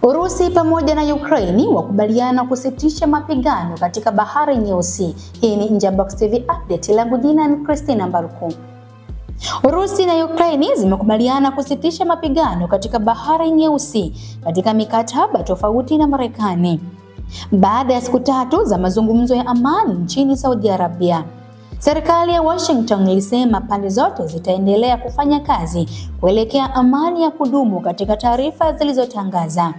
Urusi pamoja na Ukraine wakubaliana kusitisha mapigano katika Bahari Nyeusi. Hii ni Nje ya Box TV update, langu jina ni Christina Mbaruku. Urusi na Ukraine zimekubaliana kusitisha mapigano katika Bahari Nyeusi katika mikataba tofauti na Marekani, baada ya siku 3 za mazungumzo ya amani nchini Saudi Arabia. Serikali ya Washington ilisema pande zote zitaendelea kufanya kazi kuelekea amani ya kudumu katika taarifa zilizotangaza.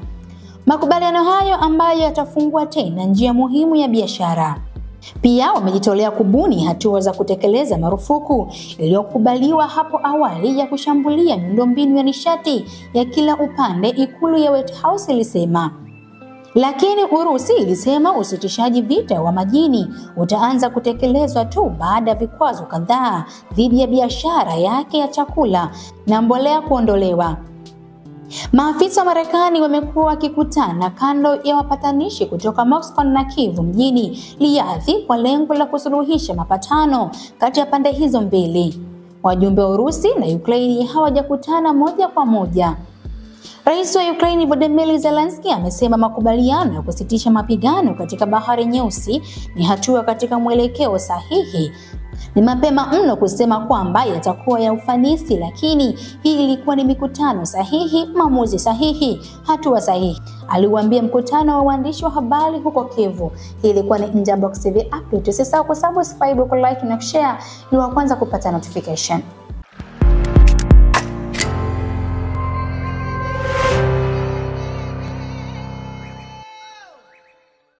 Makubaliano hayo ambayo yatafungua tena njia muhimu ya biashara. Pia wamejitolea kubuni hatua za kutekeleza marufuku iliyokubaliwa hapo awali ya kushambulia miundombinu ya nishati ya kila upande, ikulu ya White House ilisema. Lakini Urusi ilisema usitishaji vita wa majini utaanza kutekelezwa tu baada ya vikwazo kadhaa dhidi ya biashara yake ya chakula na mbolea kuondolewa. Maafisa wa Marekani wamekuwa wakikutana kando ya wapatanishi kutoka Moscow na Kyiv mjini Riyadh kwa lengo la kusuluhisha mapatano kati ya pande hizo mbili. Wajumbe wa Urusi na Ukraine hawajakutana moja kwa moja. Rais wa Ukraine Volodymyr Zelensky amesema makubaliano ya kusitisha mapigano katika Bahari Nyeusi ni hatua katika mwelekeo sahihi. Ni mapema mno kusema kwamba yatakuwa ya ufanisi, lakini hii ilikuwa ni mikutano sahihi, maamuzi sahihi, hatua sahihi, aliwaambia mkutano wa waandishi wa habari huko Kyiv. Hii ilikuwa ni Nje ya Box TV update. Usisahau kusubscribe, like na kushare ili wa kwanza kupata notification.